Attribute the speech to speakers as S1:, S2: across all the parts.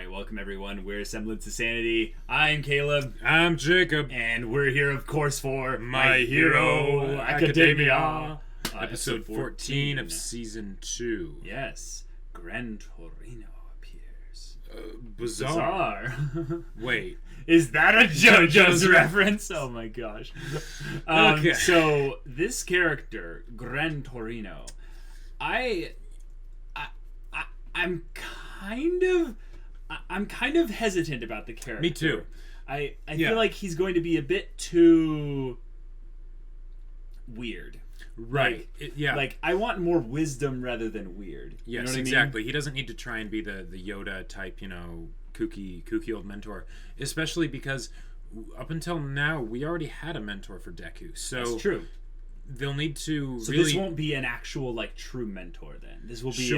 S1: Alright, welcome everyone. We're Semblance of Sanity. I'm Caleb.
S2: I'm Jacob.
S1: And we're here, of course, for
S2: My Hero Academia.
S1: Episode
S2: 14 of Season 2.
S1: Yes. Gran Torino appears.
S2: Bizarre. Wait.
S1: Is that a JoJo's reference? Oh my gosh.
S2: Okay.
S1: So, this character, Gran Torino, I'm kind of hesitant about the character.
S2: Me too.
S1: I feel like he's going to be a bit too weird.
S2: Right.
S1: Like, like, I want more wisdom rather than weird.
S2: Yes,
S1: you know what
S2: exactly.
S1: I mean?
S2: He doesn't need to try and be the Yoda type, kooky old mentor. Especially because up until now, we already had a mentor for Deku. So
S1: that's true.
S2: They'll need to
S1: So
S2: really...
S1: this won't be an actual, like, true mentor then. This will be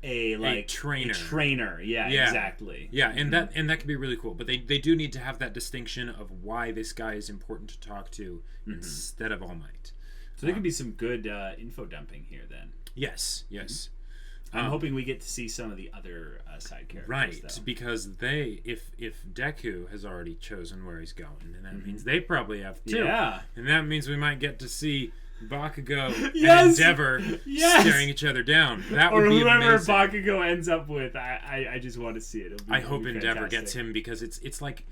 S1: a
S2: trainer.
S1: A trainer. Yeah, exactly.
S2: Yeah, and that could be really cool. But they do need to have that distinction of why this guy is important to talk to instead of All Might.
S1: So there could be some good info dumping here then.
S2: Yes.
S1: I'm hoping we get to see some of the other side characters.
S2: Right,
S1: though.
S2: because if Deku has already chosen where he's going, and that means they probably have too.
S1: Yeah.
S2: And that means we might get to see Bakugo
S1: Yes!
S2: and Endeavor
S1: Yes!
S2: staring each other down. That would be
S1: whoever
S2: amazing.
S1: Bakugo ends up with. I just want to see it.
S2: I hope Endeavor gets him, because it's like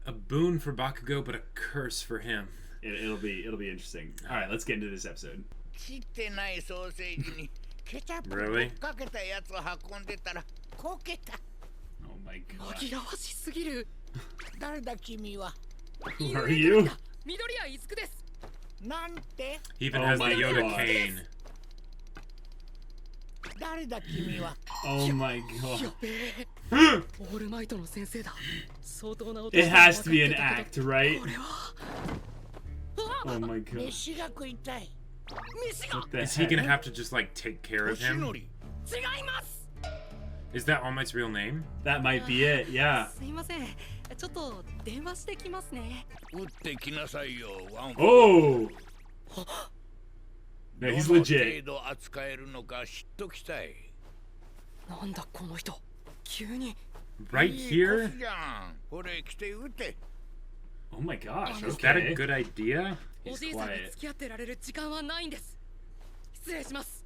S2: a boon for Bakugo, but a curse for him.
S1: It'll be interesting. All right, let's get into this episode.
S2: Really?
S1: Oh my god.
S3: 紛らわしすぎる。
S4: 誰だ君は
S1: Who are you?
S3: 緑谷伊豆です。
S4: なんて
S2: He even
S1: Oh
S2: has the
S1: my
S2: Yoda
S1: God.
S2: cane.
S4: 誰だ君は
S1: Oh my
S3: や
S1: god.
S3: べえ。オールマイトの先生だ。相当な音
S1: It has to be an act, right?
S3: これは。
S1: Oh my god.
S4: 飯が食いたい
S3: 飯が
S1: What the
S2: Is he gonna
S1: heck?
S2: have to just like take care of
S4: 星
S2: him?
S4: 野り
S3: 違います。
S2: Is that All Might's real name?
S1: That might be it. Yeah.
S3: すいません。ちょっと電話してきますね。
S4: 打ってきなさいよワン
S1: Oh. No,
S4: ど
S1: he's
S4: の
S1: legit.
S4: 程度扱えるのか知っときたい
S3: なんだこの人。急に。
S2: Right
S4: いい
S2: here?
S4: コスじゃんほれ来て打て
S1: Oh my gosh.
S2: Is that a
S1: Okay.
S2: good idea?
S3: お
S1: He's
S3: じいさんに
S1: quiet.
S3: 付き合ってられる時間はないんです。失礼します。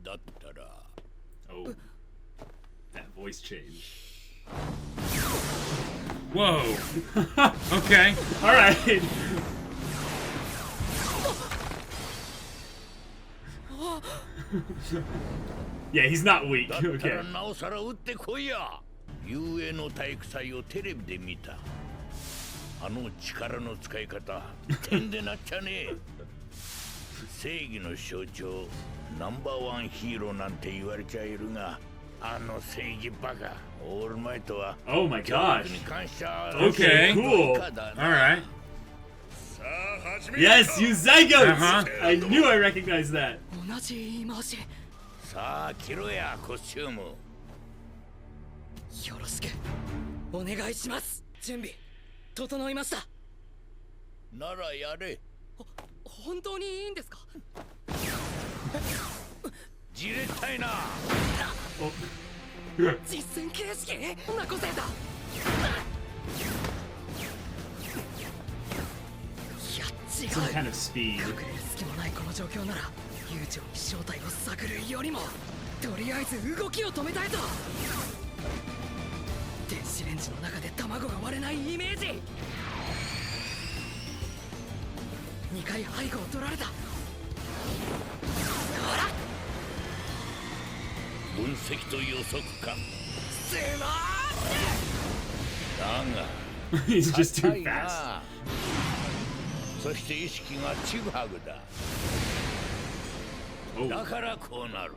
S4: だったら
S1: Oh. That voice change.
S2: Whoa. Okay.
S1: All right. Yeah, he's not weak.
S4: だった
S1: Okay.
S4: らなおさら打ってこいや遊泳の体育祭をテレビで見たあの力の使い方点でなっちゃねえ正義の象徴ナンバーワンヒーローなんて言われちゃいるがあの正義バカオールマイトは
S1: Oh my
S4: 教
S1: gosh.
S4: 育に関しては
S2: Okay.
S1: Cool.
S2: All right.
S4: さあ始め
S1: Yes, you zygotes.
S2: Uh-huh.
S1: I knew I recognized that.
S3: 同じ言い回し。
S4: さあ着ろやコスチューム
S3: よろしくお願いします。準備整いました。
S4: ならやれ
S3: 本当にいいんですか？
S4: じれったいな
S3: 実戦形式？こんな個性だ。いや違
S1: Some
S3: う。
S1: kind of speed.
S3: 隠れる隙もないこの状況なら悠長に正体を探るよりもとりあえず動きを止めたいと。電子レンジの中で卵が割れないイメージ。2回背後を取られた。ほら
S4: 分析と予測か
S3: すま
S4: だが
S1: He's just too
S4: 硬い
S1: fast.
S4: なそして意識がちぐはぐだ
S1: Oh.
S4: だからこうなる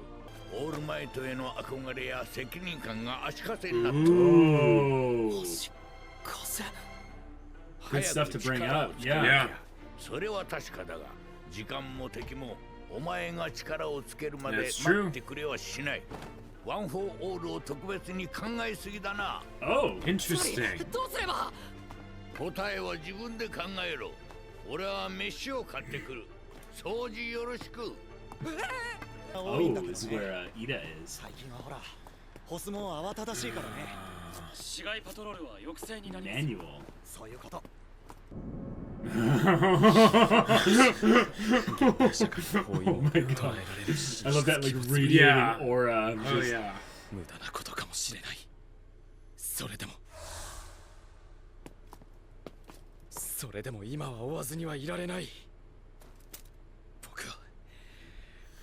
S4: オールマイトへの憧れや責任感が足かせになった
S1: Oh.
S3: し風
S1: Good stuff to bring up. Yeah.
S2: Yeah.
S4: それは確かだが時間も敵もお前が力をつけるまで
S2: That's true.
S4: 待ってくれはしないワン・フォー・オールを特別に考えすぎだな
S1: Oh.
S3: つまり
S2: Interesting.
S3: どうすれば。
S4: 答えは自分で考えろ俺は飯を買ってくる掃除よろしく
S1: Oh, this is where Ida is.
S5: 最近はほら
S3: ホスも慌ただしいからね。
S5: 市街パトロールは抑制になります。
S1: Manual.
S3: そういうこと。
S1: Oh my god. I love that like radiating aura.
S2: Oh
S1: Just-
S2: yeah.
S3: 無駄なことかもしれない。それでも今は追わずにはいられない。僕は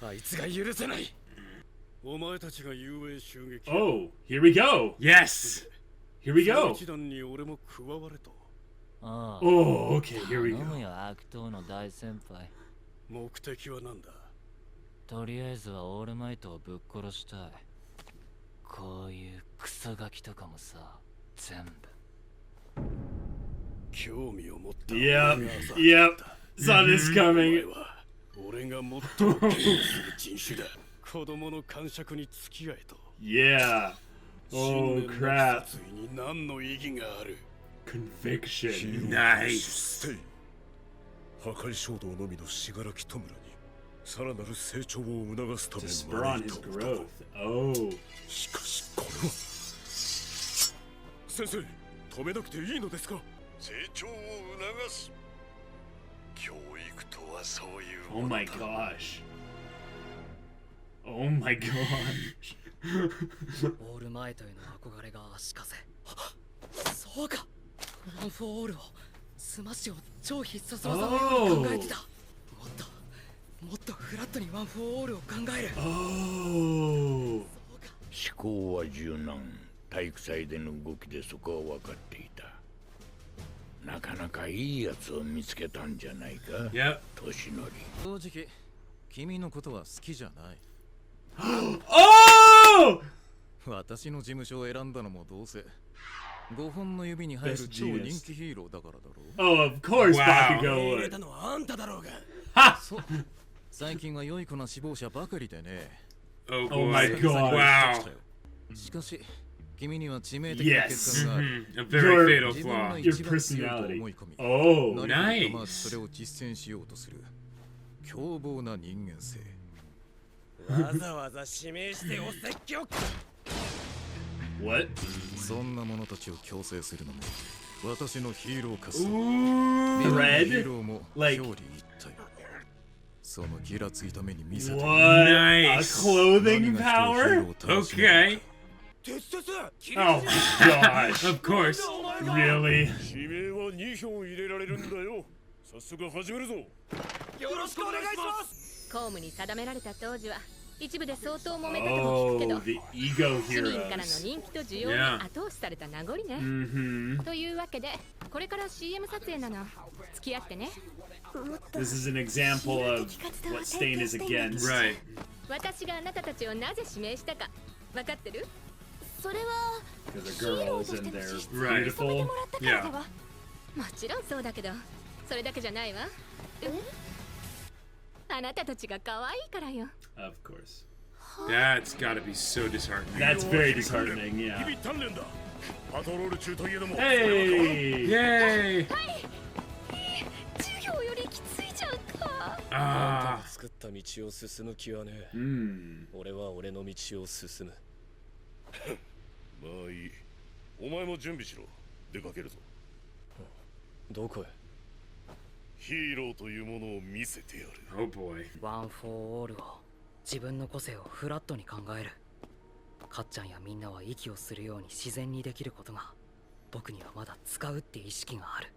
S3: あいつが許せない。お前たちが遊泳襲撃。
S1: Oh, here we go.
S2: Yes.
S1: Here we go.
S3: 一団に俺も加われと。
S6: ああ、
S1: Oh, okay, here we
S6: 頼む
S1: go.
S6: よ悪党の大先輩。
S3: 目的は何だ。
S6: とりあえずはオールマイトをぶっ殺したい。こういうクソガキとかもさ、全部。
S3: 興味を持った。
S1: Yep, yep. Saw this coming.
S3: 俺が最も敬愛する人種だ。子供の感触に付き合えと。
S1: Yeah. Oh crap.
S3: 殺意に何の意義がある。
S1: Conviction.
S2: Nice.
S3: 破壊衝動のみの死柄木弔にさらなる成長を促すため
S1: To
S3: に
S1: spur on his growth. Oh.
S3: しかしこれは先生止めなくていいのですか。成長を促す教育とはそういう
S1: Oh my gosh. Oh my gosh.
S3: オールマイトへの憧れが足かせ。そうか。ワン・フォー・オールをスマッシュを超必殺技のように考えてた。もっとフラットにワン・フォー・オールを考える。
S1: Oh.
S4: 思考は柔軟。体育祭での動きでそこは分かっていた。なかなかいいやつを見つけたんじゃないか。
S2: Yep.
S4: 年寄り。
S7: 正直君のことは好きじゃない。
S1: Oh!
S7: 私の事務所を選んだのもどうせ5本の指に入る
S1: Best
S7: 超
S1: genius.
S7: 人気ヒーローだからだろ
S1: Oh, of course
S2: Wow.
S1: Bakugo
S3: 入れ
S1: would.
S3: たのはあんただろうが。
S1: Ha!
S7: そう最近は良い子な死亡者ばかりでね。
S2: Oh
S1: Oh my
S2: boy.
S1: god.
S2: Wow.
S7: しかし君には致命的な欠
S1: Yes.
S7: 陥がある。
S2: A very fatal
S7: 自分の
S2: flaw.
S1: Your
S7: 一番強いと
S1: personality.
S7: 思い込み
S1: Oh.
S7: 何
S2: nice.
S7: かまずそれを実践しようとする凶暴な人間性。
S3: わざわざ指名してお説教。
S1: What?
S7: そんな者たちを強制するのも私のヒーロー化す
S1: Ooh.
S7: ヒー
S1: Red?
S7: ローも
S1: Like-
S7: 表裏一体。そのギラついた目に見せて
S1: What? A
S2: Nice.
S1: clothing
S7: 何が人をヒーロ
S1: power?
S7: ーと楽しめる
S2: Okay.
S3: 鉄鉄
S1: Oh my gosh.
S2: Of course.
S1: Really?
S3: 指名は2票入れられるんだよ。早速始めるぞ。よろしくお願いします。
S8: 公務に定められた当時は一部で相当揉めたとも聞くけど
S1: Oh, the ego
S8: 市民からの
S1: heroes.
S8: 人気と需要に後押しされた名残ね。
S1: Mm-hmm.
S8: というわけでこれから CM 撮影なの。付き合ってね。
S1: This is an example of what Stain is against.
S2: Right.
S8: 私があなたたちをなぜ指名したか分かってる？それは
S1: Because the girls and they're
S2: Right.
S1: beautiful.
S2: Yeah.
S8: もちろんそうだけどそれだけじゃないわ。あなたたちが可愛いからよ。
S1: Of course.
S2: That's gotta be so disheartening.
S1: That's very disheartening,
S3: 日
S1: yeah.
S3: 々鍛錬だ。パトロール中といえども。
S1: Hey!
S2: Yay!
S8: 授業よりきついじゃんか。
S2: Ah.
S3: 作った道を進む気はね。
S1: Mm.
S3: 俺は俺の道を進む。まあいい。お前も準備しろ。出かけるぞ。どこへ？ヒーローというものを見せてやる。
S2: Oh boy.
S9: ワン・フォー・オールを自分の個性をフラットに考える。かっちゃんやみんなは息をするように自然にできることが僕にはまだ使うって意識がある。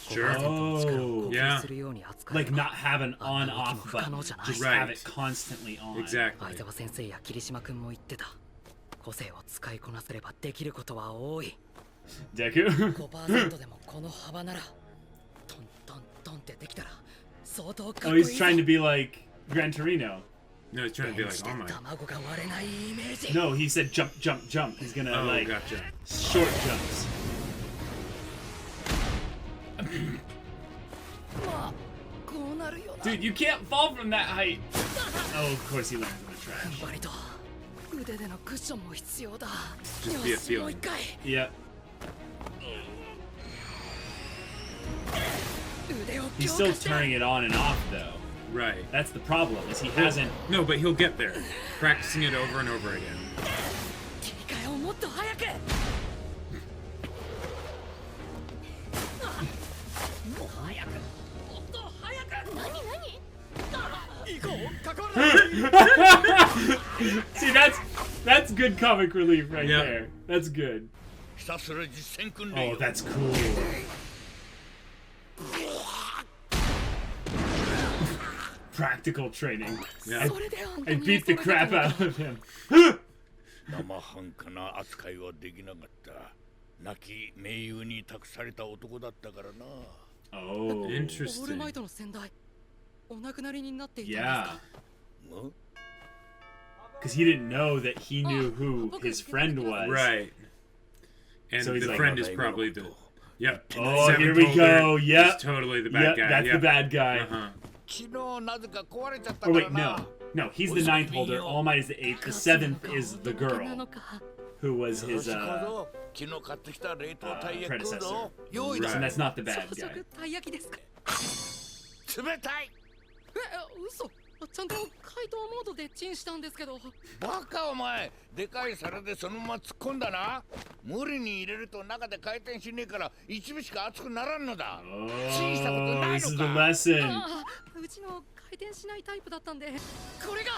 S2: Sure.
S9: 5%の力を呼
S1: Oh.
S9: 吸するように扱え
S1: Like
S9: ば
S1: not have an on-off button. Just have it constantly on.
S9: 相
S2: Exactly.
S9: 沢先生や桐島君も言ってた。個性を使いこなせればできることは多い。
S1: Deku?
S9: 5% でもこの幅ならトントントンってできたら相当かっ
S1: Oh,
S9: こいい
S1: he's
S9: ぞ。
S1: trying to be like Gran Torino.
S2: No, he's trying to be like, oh my.
S9: 卵が割れないイメージ。
S1: No, he said jump, jump, jump. He's gonna
S2: Oh,
S1: like
S2: gotcha.
S1: short jumps.
S9: まあこうなるよな。
S1: Dude, you can't fall from that height. Oh, of course he lands in the trash.
S9: 割と腕でのクッションも必要だ。
S2: Just be a
S9: よしもう
S2: feeling.
S9: 一回。
S1: Yep.
S9: 腕を
S1: He's
S9: 強
S1: still
S9: 化して。
S1: turning it on and off though.
S2: Right.
S1: That's the problem, is he hasn't.
S2: No, but he'll get there. Practicing it over and over again.
S1: See, that's good comic relief right there. That's good.
S4: ひたすら実践訓練
S1: Oh,
S4: よ
S1: that's cool. Practical training.
S2: Yeah.
S1: And beat the crap out of him.
S4: 生半可な扱いはできなかった亡き盟友に託された男だったからな
S1: Oh,
S3: オール
S2: Interesting.
S3: マイトの先代お亡くなりになっていたんですか
S1: yeah. Because he didn't know that he knew who his friend was.
S2: Right. And
S1: So he's
S2: the
S1: like,
S2: friend is probably the... Yep.
S1: Oh,
S2: Seven
S1: here we
S2: Boulder
S1: go.
S2: is
S1: Yep.
S2: totally the bad
S1: Yep,
S2: guy.
S1: that's
S2: yeah.
S1: the bad guy.
S2: Uh-huh.
S4: 昨日なぜか壊れちゃったか
S1: Or
S4: ら
S1: wait,
S4: な
S1: no. No, he's the ninth holder. All Might is the eighth. The seventh is the
S3: な
S1: girl
S3: のか
S1: who was
S4: よ
S1: his
S4: し小僧昨日買ってきた冷凍たい焼き食う
S1: predecessor.
S4: ぞ用意だ
S1: And that's not the bad
S3: 朝
S1: guy.
S3: 食たい焼きですか
S4: 冷たい
S3: 嘘ちゃんと解凍モードでチンしたんですけど
S4: バカお前でかい皿でそのまま突っ込んだな無理に入れると中で回転しねえから一部しか熱くならんのだチンしたこと
S1: Oh,
S4: ない
S1: this is
S4: の
S1: the
S4: か
S1: lesson.
S3: うちの回転しないタイプだったんでこれが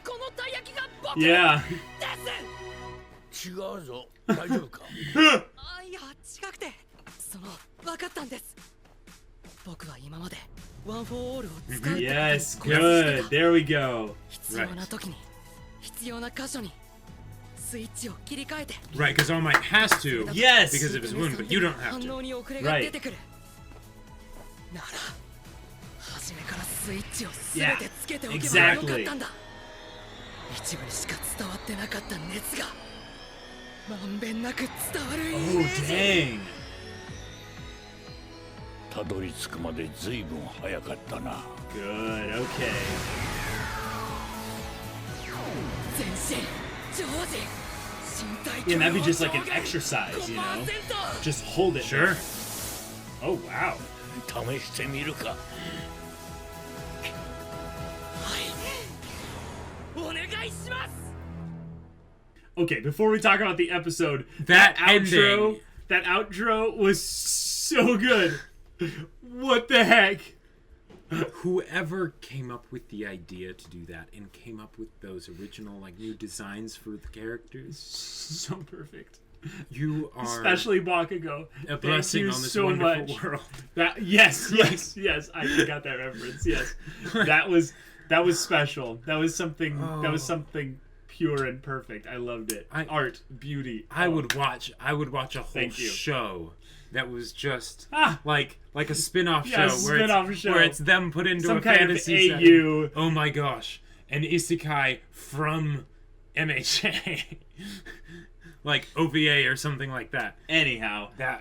S3: このたい焼きが僕
S1: Yeah.
S4: 違うぞ大丈夫か
S3: あいや違くてその分かったんです僕は今までワン・フォー・オールを使うってことに
S1: Yes,
S3: こだわって
S1: good.
S3: た
S1: There we go.
S3: 必要な時に必要な箇所にスイッチを切り替えて
S2: Right, because All Might has to
S1: Yes.
S2: because of his wound, but you don't have
S3: 反
S2: to.
S3: 応に遅れが出てくるなら初めからスイッチを全てつけておけばよかったんだ一部にしか伝わってなかった熱がまんべんなく伝わるイ
S1: Oh,
S3: メージ
S1: dang.
S4: たどり着くまで随分早かったな
S1: Good. Okay.
S3: 全身常時身体
S1: Yeah, that'd be just like an
S3: 上限
S1: exercise, you know?
S3: 5%
S1: Just hold it.
S2: Sure.
S1: Oh, wow.
S4: 試してみるか
S3: お願いします
S1: Okay, before we talk about the episode,
S2: That
S1: outro,
S2: ending.
S1: that outro was so good. What the heck?
S2: Whoever came up with the idea to do that and came up with those original like new designs for the characters,
S1: So perfect.
S2: you are
S1: Especially Bakugo.
S2: a
S1: Thank
S2: blessing
S1: you
S2: on this
S1: so
S2: wonderful
S1: much.
S2: world.
S1: That yes. I got that reference. Yes, that was special. That was something pure and perfect. I loved it. Art, beauty.
S2: I would watch a whole
S1: Thank you.
S2: show that was just
S1: Ah.
S2: like a spin-off
S1: Yeah,
S2: show,
S1: spin-off show.
S2: where it's them put into
S1: Some
S2: a
S1: kind of
S2: fantasy
S1: AU.
S2: setting. Oh my gosh, an isekai from MHA. Like OVA or something like that.
S1: Anyhow,
S2: Yeah,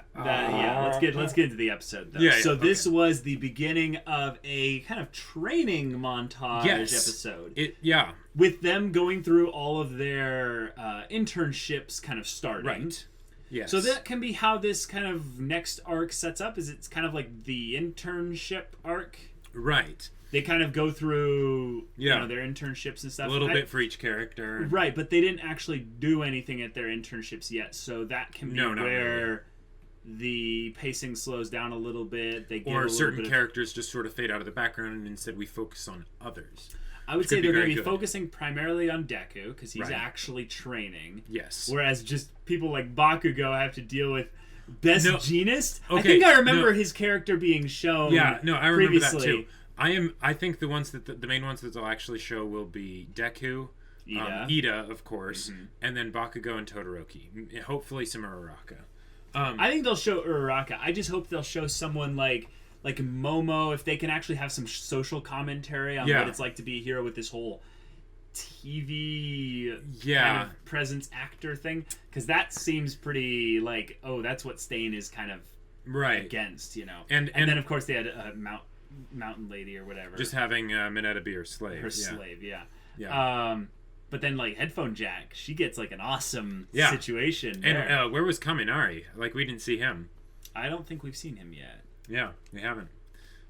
S1: let's get into the episode though.
S2: Yeah,
S1: So
S2: okay.
S1: this was the beginning of a kind of training montage episode.
S2: Yeah.
S1: With them going through all of their internships kind of starting.
S2: Right. Yes.
S1: So that can be how this kind of next arc sets up. Is it's kind of like the internship arc.
S2: Right.
S1: They kind of go through
S2: Yeah.
S1: their internships and stuff.
S2: A little bit for each character.
S1: Right, but they didn't actually do anything at their internships yet, so that can be
S2: No, not
S1: where the pacing slows down a little bit. They get a
S2: Or
S1: little
S2: certain
S1: bit of-
S2: characters just sort of fade out of the background and instead we focus on others.
S1: I would
S2: which
S1: say
S2: could be
S1: they're going
S2: very
S1: to be
S2: good.
S1: focusing primarily on Deku because he's
S2: Right.
S1: actually training.
S2: Yes.
S1: Whereas just people like Bakugo have to deal with Best
S2: No.
S1: Jeanist. I
S2: Okay,
S1: think I remember
S2: no.
S1: his character being shown.
S2: Yeah, no, I remember
S1: previously.
S2: that too. I think the ones that the main ones that they'll actually show will be Deku, Ida, of course, and then Bakugo and Todoroki. Hopefully some Uraraka.
S1: I think they'll show Uraraka. I just hope they'll show someone like Momo, if they can actually have some social commentary on what it's like to be a hero with this whole TV kind of presence actor thing, because that seems pretty like, oh, that's what Stain is kind of against, And then of course they had Mountain Lady or whatever,
S2: just having Mineta be her slave.
S1: Her slave, but then like Headphone Jack, she gets like an awesome situation.
S2: And where was Kaminari? Like we didn't see him.
S1: I don't think we've seen him yet.
S2: Yeah, we haven't.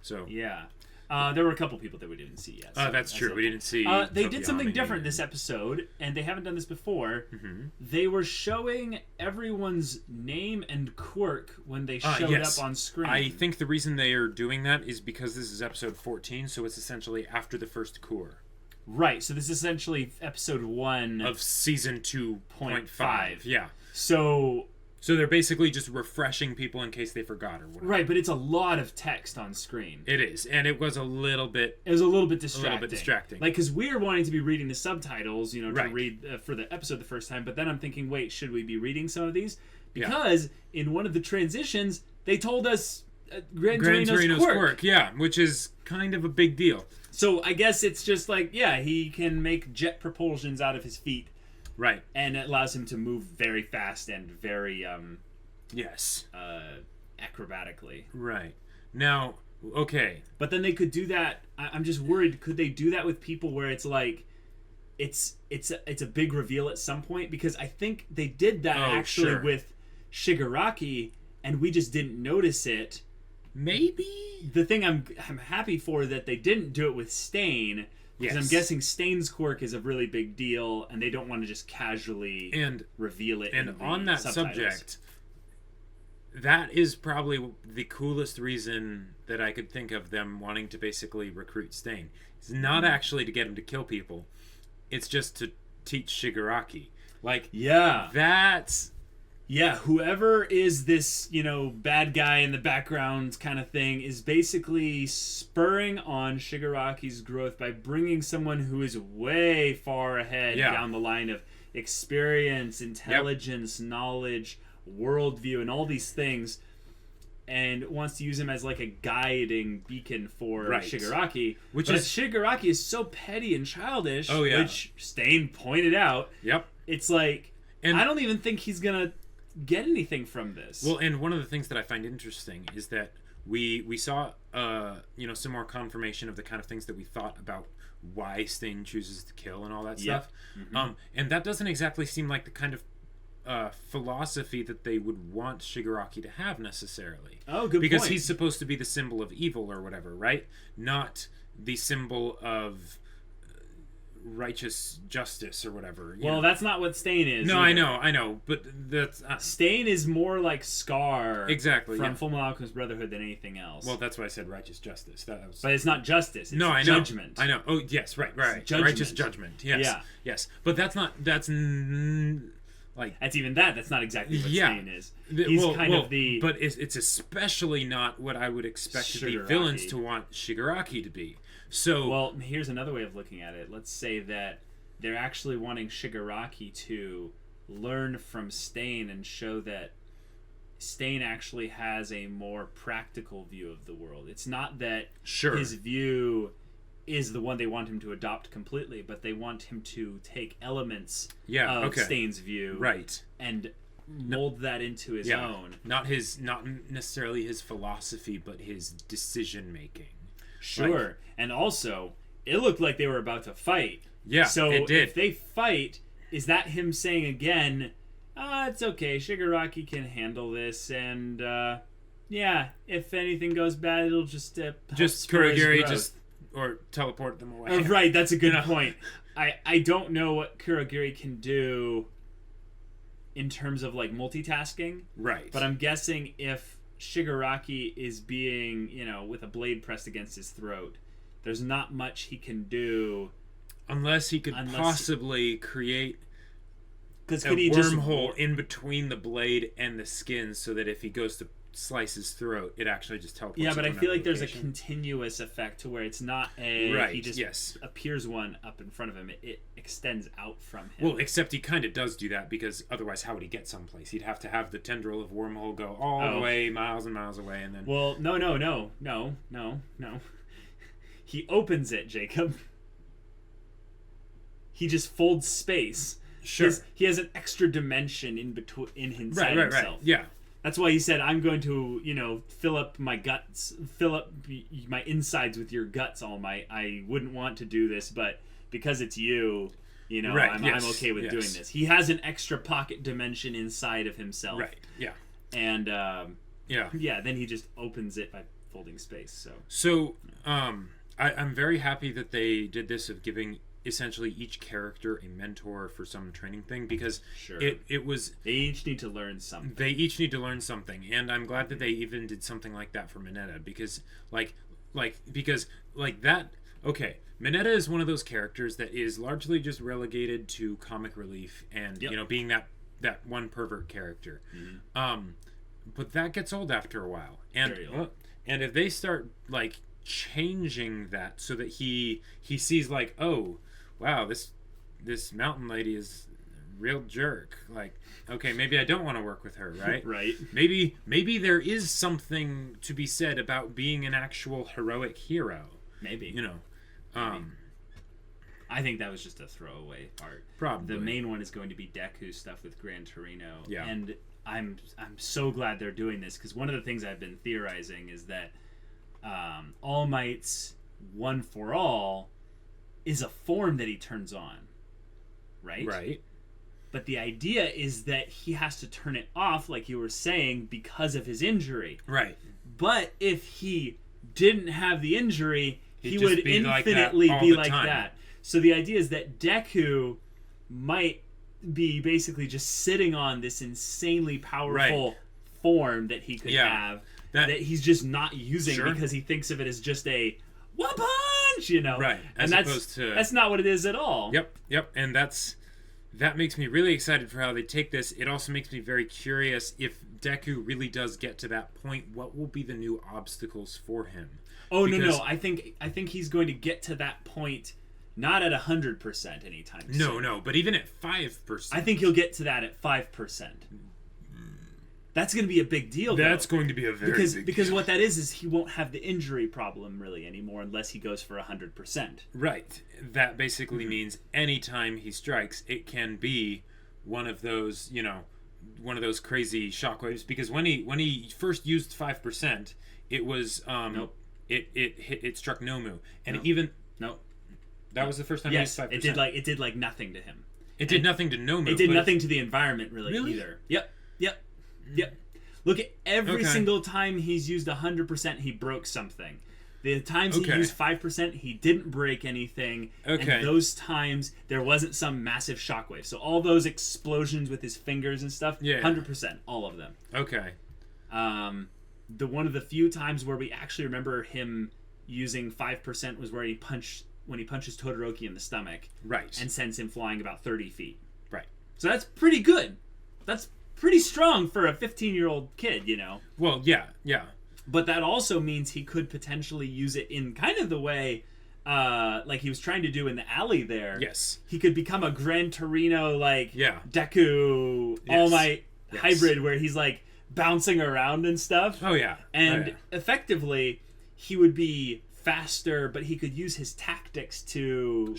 S2: So
S1: there were a couple people that we didn't see yet. So
S2: that's true. We didn't see.
S1: They did something different this episode, and they haven't done this before.
S2: Mm-hmm.
S1: They were showing everyone's name and quirk when they showed up on screen.
S2: I think the reason they are doing that is because this is episode 14, so it's essentially after the first cour.
S1: Right. So this is essentially episode 1
S2: of season 2.5. Yeah.
S1: So
S2: they're basically just refreshing people in case they forgot or whatever.
S1: Right, but it's a lot of text on screen.
S2: It is, and it was a little bit
S1: distracting. Like, because we're wanting to be reading the subtitles, to read for the episode the first time, but then I'm thinking, wait, should we be reading some of these? Because in one of the transitions, they told us Gran Torino's quirk.
S2: Yeah, which is kind of a big deal.
S1: So I guess it's just like, he can make jet propulsions out of his feet.
S2: Right.
S1: And it allows him to move very fast and very, acrobatically.
S2: Right. Now, okay.
S1: But then they could do that. I'm just worried, could they do that with people where it's like, it's a big reveal at some point? Because I think they did that with Shigaraki, and we just didn't notice it.
S2: Maybe?
S1: The thing I'm happy for that they didn't do it with Stain. Because I'm guessing Stain's quirk is a really big deal, and they don't want to just casually reveal it.
S2: And on that subject, that is probably the coolest reason that I could think of them wanting to basically recruit Stain. It's not actually to get him to kill people. It's just to teach Shigaraki. Like, that's...
S1: Yeah, whoever is this, bad guy in the background kind of thing is basically spurring on Shigaraki's growth by bringing someone who is way far ahead down the line of experience, intelligence, knowledge, worldview, and all these things, and wants to use him as like a guiding beacon for Shigaraki. Shigaraki is so petty and childish, which Stain pointed out.
S2: Yep.
S1: It's like, I don't even think he's going to get anything from this.
S2: Well, and one of the things that I find interesting is that we saw some more confirmation of the kind of things that we thought about why Stain chooses to kill and all that stuff. Mm-hmm. And that doesn't exactly seem like the kind of philosophy that they would want Shigaraki to have necessarily.
S1: Oh, good
S2: because
S1: point.
S2: He's supposed to be the symbol of evil or whatever, right? Not the symbol of righteous justice or whatever.
S1: Well, that's not what Stain is.
S2: No, either. I know, but that's
S1: Stain is more like Scar,
S2: exactly,
S1: from Fullmetal Alchemist Brotherhood than anything else.
S2: Well, that's why I said righteous justice. But
S1: it's not justice. It's judgment.
S2: I know. Oh, yes, right.
S1: Judgment.
S2: Righteous judgment. Yes, yes. But that's not. That's even
S1: that. That's not exactly what Stain is. He's of the.
S2: But it's especially not what I would expect the villains to want Shigaraki to be. So,
S1: well, here's another way of looking at it. Let's say that they're actually wanting Shigaraki to learn from Stain and show that Stain actually has a more practical view of the world. It's not that his view is the one they want him to adopt completely, but they want him to take elements of Stain's view and mold that into his own.
S2: Not necessarily his philosophy, but his decision making.
S1: Sure. And also, it looked like they were about to fight.
S2: Yeah,
S1: so
S2: it did.
S1: If they fight, is that him saying again, it's okay, Shigaraki can handle this, and if anything goes bad, it'll just
S2: Kurogiri or teleport them away.
S1: Right, that's a good point. I don't know what Kurogiri can do in terms of like multitasking.
S2: Right.
S1: But I'm guessing if Shigaraki is being, with a blade pressed against his throat, there's not much he can do
S2: unless he could possibly create a wormhole in between the blade and the skin, so that if he goes to slice his throat, it actually just teleports.
S1: Yeah, but I feel like there's a continuous effect to where it's not he just appears one up in front of him. It extends out from him.
S2: Well, except he kind of does do that, because otherwise how would he get someplace? He'd have to have the tendril of wormhole go all the way, miles and miles away, and then...
S1: Well, no. He opens it, Jacob. He just folds space.
S2: Sure.
S1: He has an extra dimension inside himself.
S2: Right. Yeah.
S1: That's why he said, I'm going to, fill up my guts, fill up my insides with your guts, All Might. I wouldn't want to do this, but because it's you, I'm okay with doing this. He has an extra pocket dimension inside of himself.
S2: Right, yeah.
S1: And, then he just opens it by folding space,
S2: So, I'm very happy that they did this of giving essentially each character a mentor for some training thing, because it was
S1: they each need to learn something,
S2: and I'm glad that they even did something like that for Mineta, because like that okay, Mineta is one of those characters that is largely just relegated to comic relief and being that one pervert character. But that gets old after a while, and if they start like changing that so that he sees like, oh wow, this mountain lady is a real jerk, like, okay, maybe I don't want to work with her, right?
S1: Right.
S2: Maybe there is something to be said about being an actual heroic hero.
S1: Maybe. I think that was just a throwaway part.
S2: Probably.
S1: The main one is going to be Deku's stuff with Gran Torino.
S2: Yeah.
S1: And I'm so glad they're doing this, because one of the things I've been theorizing is that All Might's One for All is a form that he turns on. Right?
S2: Right.
S1: But the idea is that he has to turn it off, like you were saying, because of his injury.
S2: Right.
S1: But if he didn't have the injury, he would
S2: be
S1: infinitely
S2: like that
S1: be
S2: all the
S1: like
S2: time.
S1: that. So the idea is that Deku might be basically just sitting on this insanely powerful form that he could have that he's just not using because he thinks of it as just a one punch,
S2: Right.
S1: And that's not what it is at all.
S2: Yep. And that makes me really excited for how they take this. It also makes me very curious if Deku really does get to that point, what will be the new obstacles for him?
S1: Oh, no. I think he's going to get to that point not at 100% anytime soon.
S2: No, but even at 5%.
S1: I think he'll get to that at 5%. That's going to be a big deal, though.
S2: That's going to be a very big deal.
S1: Because what that is he won't have the injury problem really anymore unless he goes for 100%.
S2: Right. That basically means anytime he strikes, it can be one of those, one of those crazy shockwaves. Because when he first used 5%, it was
S1: nope.
S2: It struck Nomu, and
S1: nope.
S2: That was the first time he used 5%.
S1: It did like nothing to him.
S2: It did nothing to Nomu.
S1: It did nothing to the environment really either. Yep. Look at every single time he's used 100%, he broke something. The times he used 5%, he didn't break anything. And those times, there wasn't some massive shockwave. So all those explosions with his fingers and stuff, 100%, all of them.
S2: Okay.
S1: The one of the few times where we actually remember him using 5% was when he punches Todoroki in the stomach.
S2: Right.
S1: And sends him flying about 30 feet.
S2: Right.
S1: So that's pretty good. That's pretty strong for a 15-year-old kid,
S2: Well, yeah.
S1: But that also means he could potentially use it in kind of the way like he was trying to do in the alley there.
S2: Yes.
S1: He could become a Gran Torino, Deku,
S2: Yes.
S1: All Might hybrid where he's, bouncing around and stuff.
S2: Oh, yeah.
S1: And effectively, he would be faster, but he could use his tactics to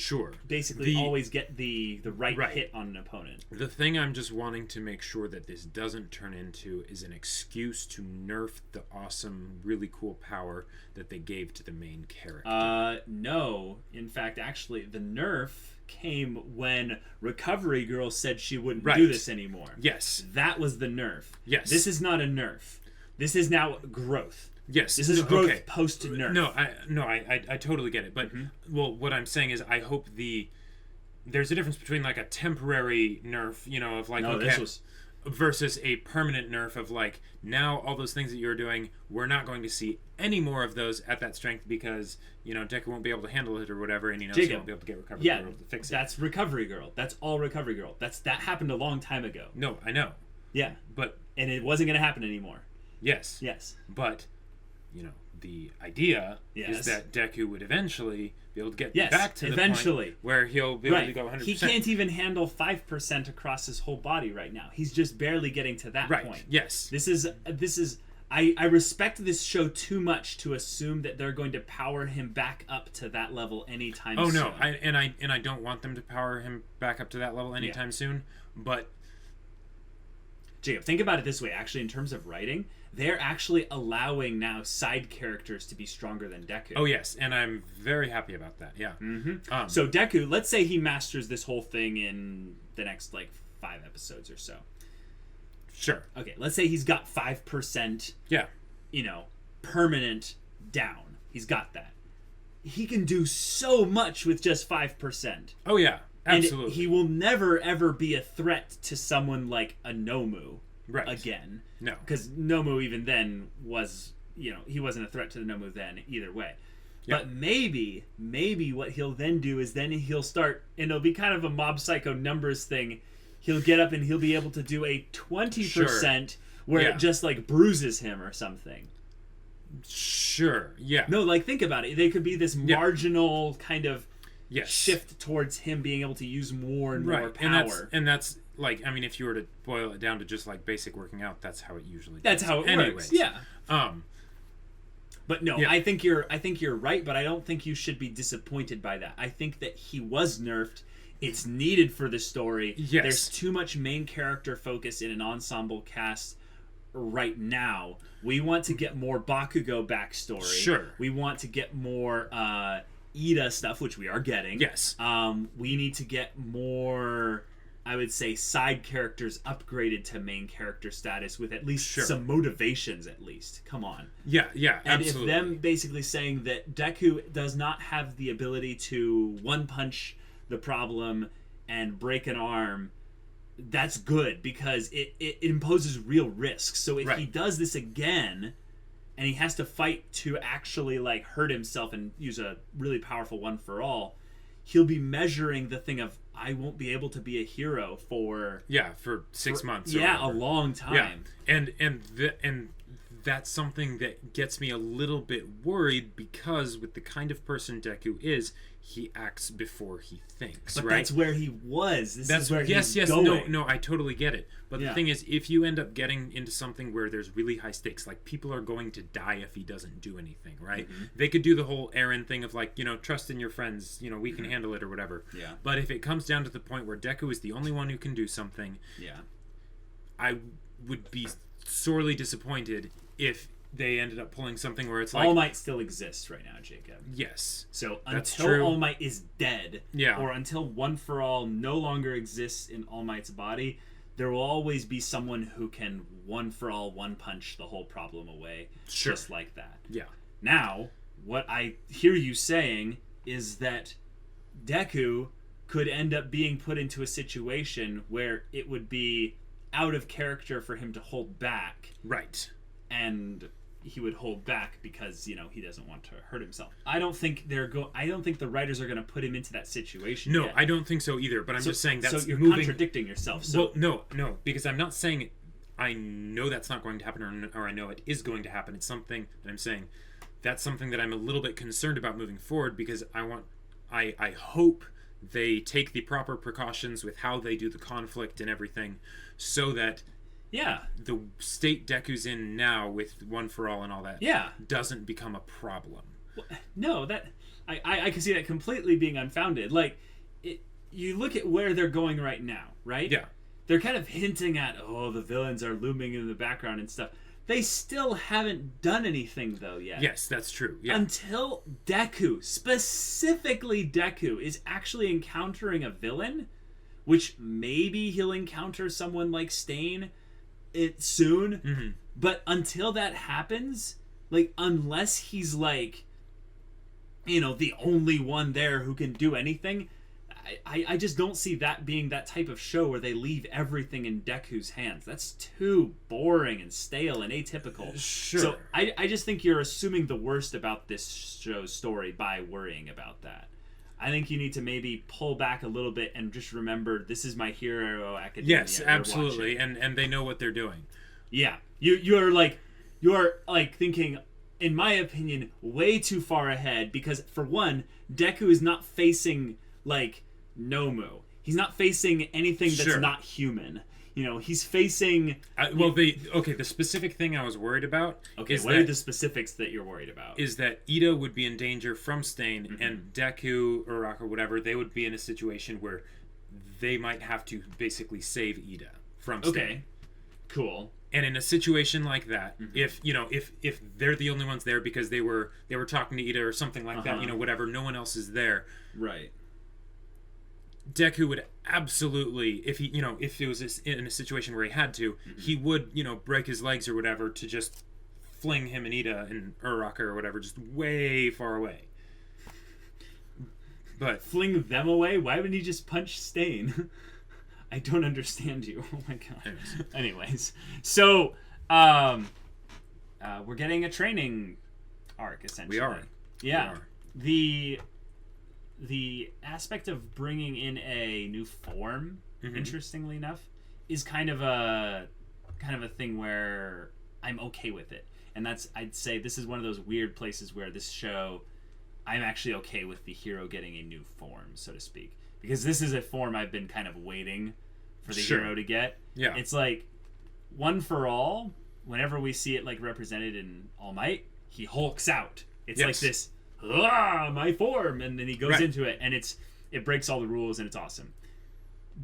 S1: basically always get the right hit on an opponent.
S2: The thing I'm just wanting to make sure that this doesn't turn into is an excuse to nerf the awesome, really cool power that they gave to the main character.
S1: No. In fact, actually, the nerf came when Recovery Girl said she wouldn't do this anymore.
S2: Yes.
S1: That was the nerf.
S2: Yes.
S1: This is not a nerf. This is now growth.
S2: Yes,
S1: this is growth post nerf.
S2: I totally get it. But well, what I'm saying is, I hope there's a difference between a temporary nerf, of versus a permanent nerf of now all those things that you're doing, we're not going to see any more of those at that strength because Deku won't be able to handle it or whatever, and he won't be able to get Recovery Girl to fix it.
S1: That's Recovery Girl. That's all Recovery Girl. That happened a long time ago.
S2: No, I know.
S1: Yeah, and it wasn't going to happen anymore.
S2: Yes.
S1: But
S2: the idea is that Deku would eventually be able to get back to the point where he'll be able to go 100%.
S1: He can't even handle 5% across his whole body right now. He's just barely getting to that point.
S2: Yes.
S1: This is I respect this show too much to assume that they're going to power him back up to that level anytime soon.
S2: Oh no, I don't want them to power him back up to that level anytime soon, but
S1: Jacob, think about it this way, actually, in terms of writing, they're actually allowing now side characters to be stronger than Deku.
S2: Oh, yes, and I'm very happy about that, yeah.
S1: Mm-hmm. So Deku, let's say he masters this whole thing in the next, 5 episodes or so.
S2: Sure.
S1: Okay, let's say he's got 5%, permanent down. He's got that. He can do so much with just 5%.
S2: Oh, yeah. Absolutely.
S1: And he will never, ever be a threat to someone like a Nomu again.
S2: No.
S1: Because Nomu even then was, he wasn't a threat to the Nomu then either way.
S2: Yeah.
S1: But maybe what he'll then do is then he'll start, and it'll be kind of a Mob Psycho numbers thing. He'll get up and he'll be able to do a 20% where it just like bruises him or something.
S2: Sure. Yeah.
S1: No, like think about it. They could be this marginal kind of shift towards him being able to use more and more power.
S2: And that's like, I mean, if you were to boil it down to just like basic working out, that's how it usually.
S1: That's how it works. Yeah. But no, I think you're right, but I don't think you should be disappointed by that. I think that he was nerfed. It's needed for the story.
S2: Yes.
S1: There's too much main character focus in an ensemble cast right now. We want to get more Bakugo backstory.
S2: Sure.
S1: We want to get more Ida stuff, which we are getting.
S2: Yes.
S1: We need to get more, I would say, side characters upgraded to main character status with at least some motivations, at least. Come on.
S2: Yeah,
S1: and
S2: absolutely.
S1: And if them basically saying that Deku does not have the ability to one-punch the problem and break an arm, that's good because it imposes real risks. So if he does this again and he has to fight to actually like hurt himself and use a really powerful one for all, he'll be measuring the thing of, I won't be able to be a hero for
S2: 6 months.
S1: A long time.
S2: Yeah. And that's something that gets me a little bit worried because with the kind of person Deku is, he acts before he thinks.
S1: But
S2: right?
S1: That's where he was. That's where he's
S2: going. No, I totally get it. But
S1: Yeah.
S2: the thing is, if you end up getting into something where there's really high stakes, like people are going to die if he doesn't do anything, right?
S1: Mm-hmm.
S2: They could do the whole Aaron thing of like, trust in your friends, we can handle it or whatever.
S1: Yeah.
S2: But if it comes down to the point where Deku is the only one who can do something, I would be sorely disappointed if they ended up pulling something where it's like
S1: All Might still exists right now, Jacob.
S2: Yes.
S1: So
S2: That's
S1: until
S2: true.
S1: All Might is dead,
S2: Yeah.
S1: or until One for All no longer exists in All Might's body, there will always be someone who can One for All one punch the whole problem away, just like that.
S2: Yeah.
S1: Now, what I hear you saying is that Deku could end up being put into a situation where it would be out of character for him to hold back.
S2: Right.
S1: And he would hold back because he doesn't want to hurt himself. I don't think I don't think the writers are going to put him into that situation.
S2: No,
S1: yet.
S2: I don't think so either. But I'm just saying that's
S1: so you're
S2: moving...
S1: contradicting yourself. So
S2: well, no, because I'm not saying I know that's not going to happen, or I know it is going to happen. It's something that I'm saying that's something that I'm a little bit concerned about moving forward because I hope they take the proper precautions with how they do the conflict and everything, so that.
S1: Yeah.
S2: The state Deku's in now with One for All and all that doesn't become a problem.
S1: No, that I can see that completely being unfounded. Like, you look at where they're going right now, right?
S2: Yeah.
S1: They're kind of hinting at, the villains are looming in the background and stuff. They still haven't done anything, though, yet.
S2: Yes, that's true. Yeah.
S1: Until Deku, specifically Deku, is actually encountering a villain, which maybe he'll encounter someone like Stain soon, but until that happens, like, unless he's like the only one there who can do anything, I just don't see that being that type of show where they leave everything in Deku's hands. That's too boring and stale and atypical.
S2: Sure.
S1: So I just think you're assuming the worst about this show's story by worrying about that. I think you need to maybe pull back a little bit and just remember, this is My Hero Academia.
S2: Yes, absolutely, and they know what they're doing.
S1: Yeah, you're like thinking, in my opinion, way too far ahead because for one, Deku is not facing like Nomu. He's not facing anything that's not human. He's facing...
S2: the specific thing I was worried about...
S1: Okay, what are the specifics that you're worried about?
S2: Is that Ida would be in danger from Stain, and Deku, Uraraka, whatever, they would be in a situation where they might have to basically save Ida from Stain.
S1: Okay, cool.
S2: And in a situation like that, if they're the only ones there because they were talking to Ida or something like that, whatever, no one else is there.
S1: Right.
S2: Deku would absolutely, if it was in a situation where he had to, he would, break his legs or whatever to just fling him and Ida and Uraraka or whatever just way far away. But
S1: fling them away? Why wouldn't he just punch Stain? I don't understand you. Oh my god. Anyways, so we're getting a training arc essentially.
S2: We are.
S1: Yeah. the aspect of bringing in a new form, interestingly enough, is kind of a thing where I'm okay with it. And that's, I'd say this is one of those weird places where this show, I'm actually okay with the hero getting a new form, so to speak. Because this is a form I've been kind of waiting for the hero to get. Yeah. It's like, One for All, whenever we see it like represented in All Might, he hulks out. It's like this, my form, and then he goes into it, and it breaks all the rules, and it's awesome.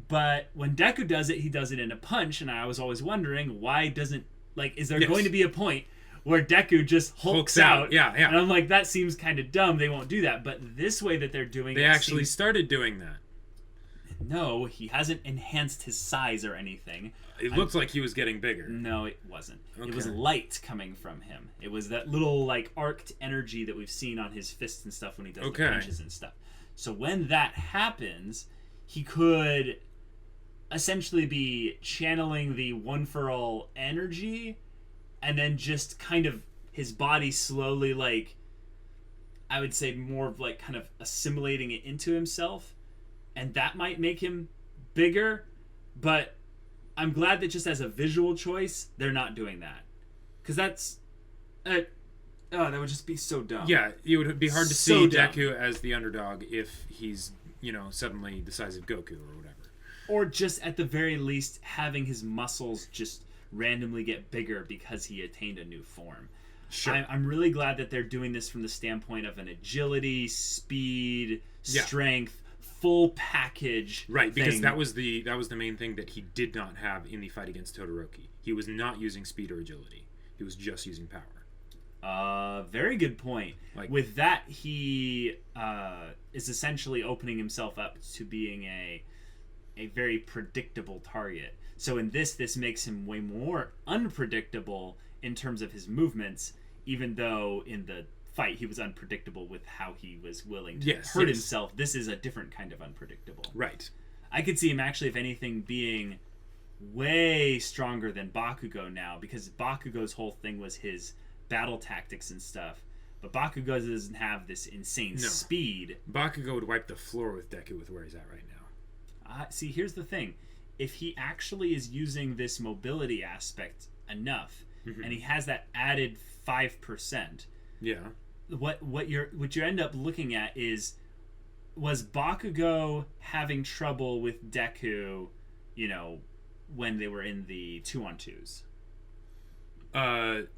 S1: But when Deku does it, he does it in a punch, and I was always wondering, why doesn't, like, is there going to be a point where Deku just hulks out?
S2: Yeah.
S1: And I'm like, that seems kind of dumb. They won't do that. But this way that they're doing
S2: they actually started doing that.
S1: No, he hasn't enhanced his size or anything.
S2: It looked like he was getting bigger.
S1: No, it wasn't. Okay. It was light coming from him. It was that little, like, arced energy that we've seen on his fists and stuff when he does the punches and stuff. So when that happens, he could essentially be channeling the One for All energy, and then just kind of his body slowly, like, I would say more of like kind of assimilating it into himself, and that might make him bigger. But I'm glad that just as a visual choice, they're not doing that, because that's that would just be so dumb.
S2: Yeah, it would be hard to see Deku as the underdog if he's, suddenly the size of Goku or whatever.
S1: Or just at the very least having his muscles just randomly get bigger because he attained a new form. Sure. I'm really glad that they're doing this from the standpoint of an agility, speed, strength, full package.
S2: Right, because that was the main thing that he did not have in the fight against Todoroki. He was not using speed or agility. He was just using power.
S1: Very good point. With that, he is essentially opening himself up to being a very predictable target. So in this makes him way more unpredictable in terms of his movements, even though in the fight he was unpredictable with how he was willing to hurt himself. This is a different kind of unpredictable.
S2: Right.
S1: I could see him actually, if anything, being way stronger than Bakugo now, because Bakugo's whole thing was his battle tactics and stuff. But Bakugo doesn't have this insane speed.
S2: Bakugo would wipe the floor with Deku with where he's at right now.
S1: See, here's the thing. If he actually is using this mobility aspect enough, and he has that added 5%, what you end up looking at is, was Bakugo having trouble with Deku, when they were in the 2-on-2s?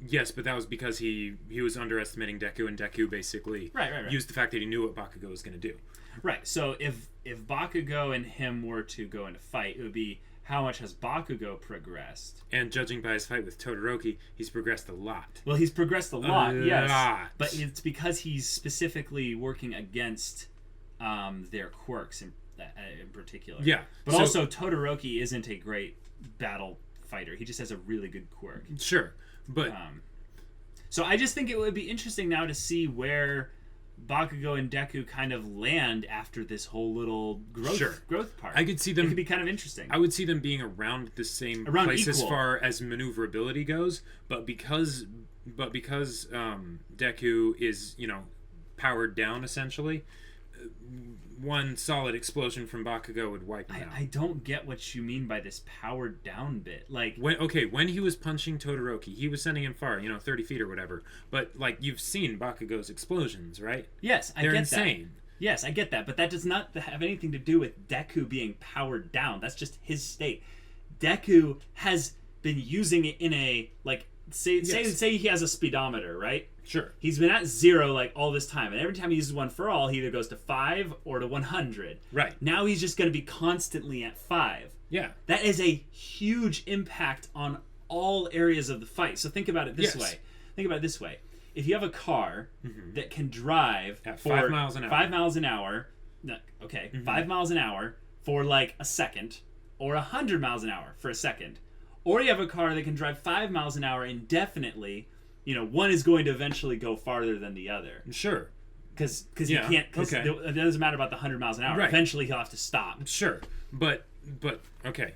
S2: Yes, but that was because he was underestimating Deku, and Deku basically used the fact that he knew what Bakugo was going to do.
S1: Right, so if Bakugo and him were to go into fight, it would be, how much has Bakugo progressed?
S2: And judging by his fight with Todoroki, he's progressed a lot.
S1: Well, he's progressed a lot, yes. But it's because he's specifically working against their quirks in particular.
S2: Yeah.
S1: But also, Todoroki isn't a great battle fighter. He just has a really good quirk.
S2: Sure, but...
S1: so I just think it would be interesting now to see where Bakugo and Deku kind of land after this whole little growth part.
S2: I could see them.
S1: It could be kind of interesting.
S2: I would see them being around the same place equal, as far as maneuverability goes, but because Deku is powered down essentially, one solid explosion from Bakugo would wipe him out.
S1: I don't get what you mean by this powered down bit. Like,
S2: when he was punching Todoroki, he was sending him far, 30 feet or whatever. But you've seen Bakugo's explosions, right?
S1: Yes,
S2: They're insane.
S1: Yes, I get that, but that does not have anything to do with Deku being powered down. That's just his state. Deku has been using it in a say he has a speedometer, right?
S2: Sure.
S1: He's been at 0 all this time, and every time he uses One for All, he either goes to 5 or to 100.
S2: Right.
S1: Now he's just going to be constantly at 5.
S2: Yeah.
S1: That is a huge impact on all areas of the fight. So think about it this way. If you have a car that can drive
S2: at 5 miles an hour.
S1: 5 miles an hour. 5 miles an hour for a second, or 100 miles an hour for a second. Or you have a car that can drive 5 miles an hour indefinitely. One is going to eventually go farther than the other.
S2: Sure.
S1: Because you can't. Because it doesn't matter about the 100 miles an hour.
S2: Right.
S1: Eventually he'll have to stop.
S2: Sure. But okay.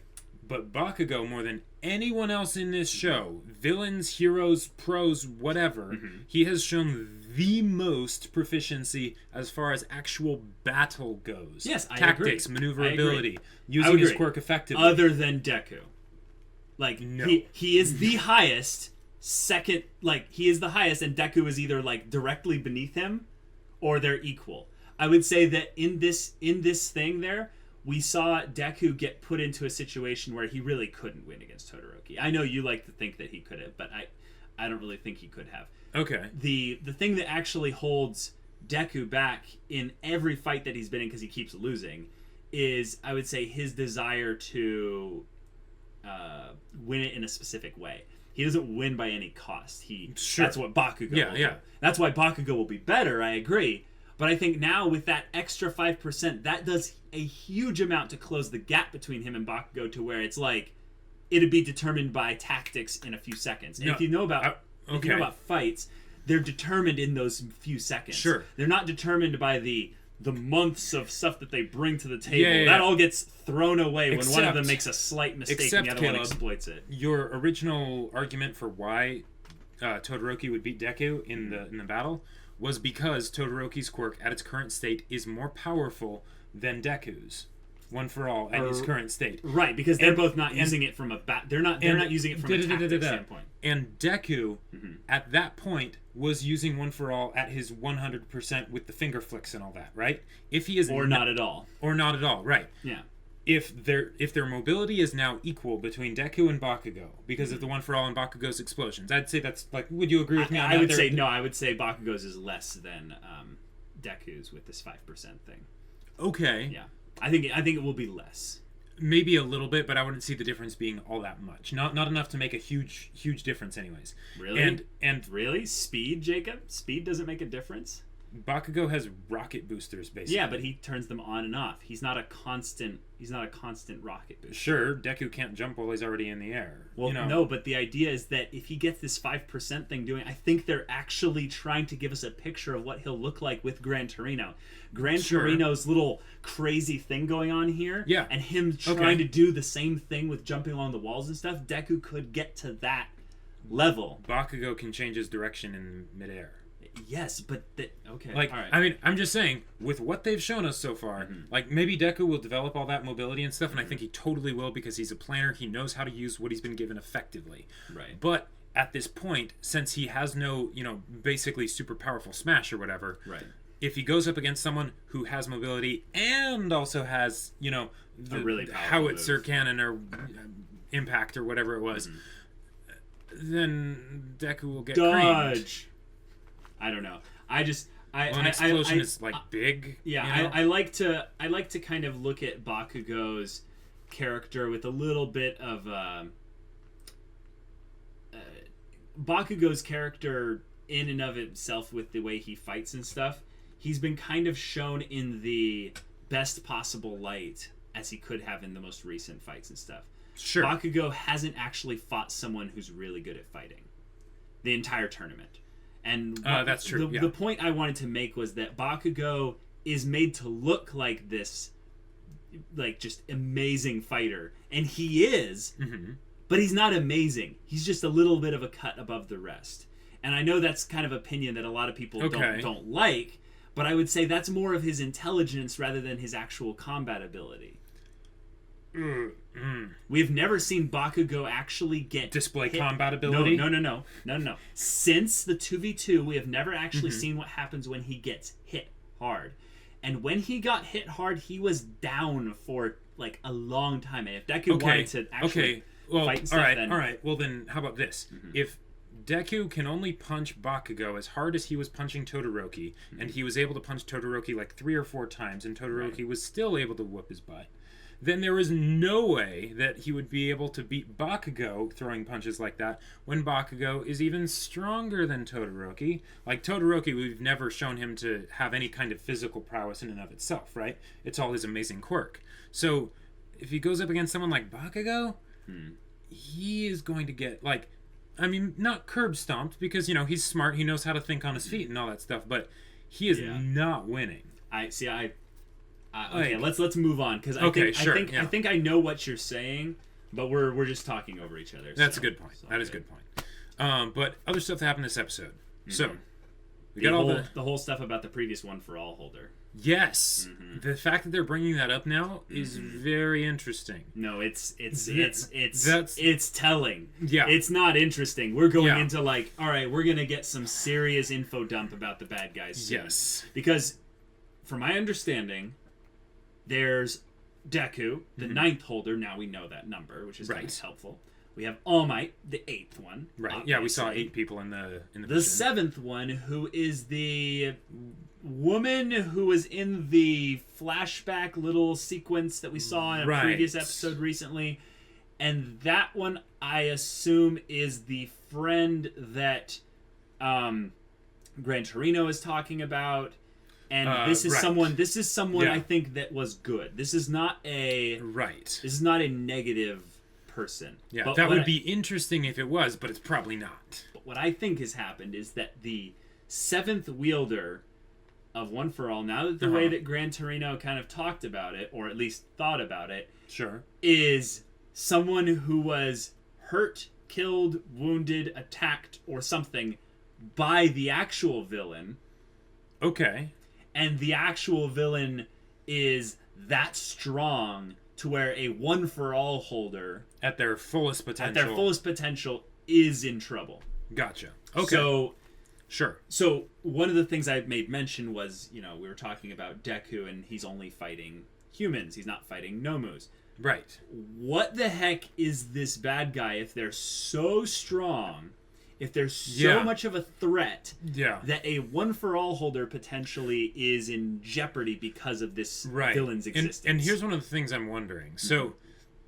S2: But Bakugo, more than anyone else in this show, villains, heroes, pros, whatever, he has shown the most proficiency as far as actual battle goes.
S1: Yes, I
S2: Tactics,
S1: agree.
S2: maneuverability,
S1: I
S2: using his quirk effectively.
S1: Other than Deku. Like,
S2: No.
S1: he is the highest, second, like, he is the highest, and Deku is either, like, directly beneath him, or they're equal. I would say that in this thing there, we saw Deku get put into a situation where he really couldn't win against Todoroki. I know you like to think that he could have, but I don't really think he could have.
S2: Okay.
S1: The thing that actually holds Deku back in every fight that he's been in, because he keeps losing, is, I would say, his desire to win it in a specific way. He doesn't win by any cost.
S2: Sure.
S1: That's what Bakugo will
S2: yeah.
S1: do. That's why Bakugo will be better, I agree. But I think now with that extra 5%, that does a huge amount to close the gap between him and Bakugo, to where it's like it'd be determined by tactics in a few seconds. And if you know about fights, they're determined in those few seconds.
S2: Sure.
S1: They're not determined by the months of stuff that they bring to the table.
S2: Yeah.
S1: That all gets thrown away when one of them
S2: Except-
S1: makes a slight mistake and the other
S2: Caleb,
S1: one exploits it.
S2: Your original argument for why Todoroki would beat Deku in the battle was because Todoroki's quirk at its current state is more powerful than Deku's. One for all at his current state.
S1: Right, because they're both not using it from a they're not using it from a tactic standpoint.
S2: And Deku at that point was using One for All at his 100% with the finger flicks and all that, right? If he is
S1: not at all.
S2: Or not at all, right.
S1: Yeah.
S2: If their mobility is now equal between Deku and Bakugo because of the One for All and Bakugo's explosions, I'd say that's like. Would you agree with me on that?
S1: I would say Bakugo's is less than Deku's with this 5% thing.
S2: Okay.
S1: Yeah, I think it will be less.
S2: Maybe a little bit, but I wouldn't see the difference being all that much. Not enough to make a huge difference, anyways.
S1: Really?
S2: And
S1: really, speed, Jacob? Speed doesn't make a difference.
S2: Bakugo has rocket boosters, basically.
S1: Yeah, but he turns them on and off. He's not a constant rocket booster.
S2: Sure, Deku can't jump while he's already in the air.
S1: Well, no, but the idea is that if he gets this 5% thing doing, I think they're actually trying to give us a picture of what he'll look like with Gran Torino. Gran Torino's little crazy thing going on here, and him trying to do the same thing with jumping along the walls and stuff, Deku could get to that level.
S2: Bakugo can change his direction in midair.
S1: Yes, but okay.
S2: Like, all right. I mean, I'm just saying, with what they've shown us so far, like maybe Deku will develop all that mobility and stuff, and I think he totally will because he's a planner. He knows how to use what he's been given effectively.
S1: Right.
S2: But at this point, since he has no, basically super powerful smash or whatever,
S1: right.
S2: If he goes up against someone who has mobility and also has, the
S1: really
S2: howitzer cannon or impact or whatever it was, then Deku will get creamed.
S1: I don't know.
S2: An explosion is like big.
S1: Yeah, I like to kind of look at Bakugo's character with a little bit of Bakugo's character in and of itself with the way he fights and stuff. He's been kind of shown in the best possible light as he could have in the most recent fights and stuff.
S2: Sure.
S1: Bakugo hasn't actually fought someone who's really good at fighting the entire tournament. And
S2: that's true.
S1: The point I wanted to make was that Bakugo is made to look like this, like, just amazing fighter, and he is, but he's not amazing. He's just a little bit of a cut above the rest. And I know that's kind of opinion that a lot of people don't like, but I would say that's more of his intelligence rather than his actual combat ability. We've never seen Bakugo actually
S2: display
S1: hit.
S2: combat ability.
S1: No. Since the 2v2, we have never actually seen what happens when he gets hit hard. And when he got hit hard, he was down for like a long time. And if Deku wanted to actually fight and stuff,
S2: all right. Well, then how about this? If Deku can only punch Bakugo as hard as he was punching Todoroki, and he was able to punch Todoroki like 3 or 4 times, and Todoroki was still able to whoop his butt, then there is no way that he would be able to beat Bakugo throwing punches like that when Bakugo is even stronger than Todoroki. Like, Todoroki, we've never shown him to have any kind of physical prowess in and of itself, right? It's all his amazing quirk. So, if he goes up against someone like Bakugo, he is going to get, like, I mean, not curb stomped, because, he's smart, he knows how to think on his feet and all that stuff, but he is not winning.
S1: Okay, let's move on, because I think I know what you're saying, But we're just talking over each other.
S2: That's a good point. That is a good point. But other stuff that happened this episode. So we got all
S1: the whole stuff about the previous One for All holder.
S2: Yes, the fact that they're bringing that up now is very interesting.
S1: No, it's telling.
S2: Yeah,
S1: it's not interesting. We're going into like, all right, we're gonna get some serious info dump about the bad guys soon.
S2: Yes,
S1: because from my understanding, there's Deku, the 9th holder. Now we know that number, which is kind of helpful. We have All Might, the 8th one.
S2: Right. Obviously. Yeah, we saw 8 people in the
S1: The 7th one, who is the woman who was in the flashback little sequence that we saw in a previous episode recently. And that one, I assume, is the friend that Gran Torino is talking about. And this is someone. This is someone I think that was good. This is not a This is not a negative person.
S2: Yeah, but that would be interesting if it was, but it's probably not.
S1: But what I think has happened is that the 7th wielder of One for All, now that the way that Gran Torino kind of talked about it, or at least thought about it, is someone who was hurt, killed, wounded, attacked, or something by the actual villain.
S2: Okay.
S1: And the actual villain is that strong to where a One for All holder
S2: at their fullest potential
S1: is in trouble.
S2: Gotcha. Okay.
S1: So one of the things I made mention was, we were talking about Deku and he's only fighting humans. He's not fighting Nomus.
S2: Right.
S1: What the heck is this bad guy if they're so strong, if they're so much of a threat that a One for All holder potentially is in jeopardy because of this villain's existence?
S2: And here's one of the things I'm wondering. So,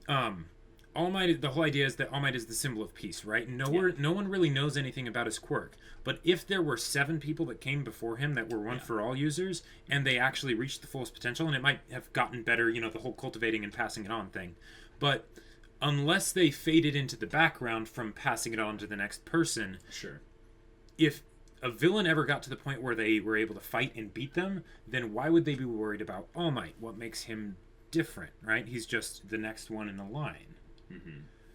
S2: All Might, the whole idea is that All Might is the symbol of peace, right? No one really knows anything about his quirk. But if there were 7 people that came before him that were One for All users, and they actually reached the fullest potential, and it might have gotten better, the whole cultivating and passing it on thing. But unless they faded into the background from passing it on to the next person, if a villain ever got to the point where they were able to fight and beat them, then why would they be worried about All Might? What makes him different, right? He's just the next one in the line.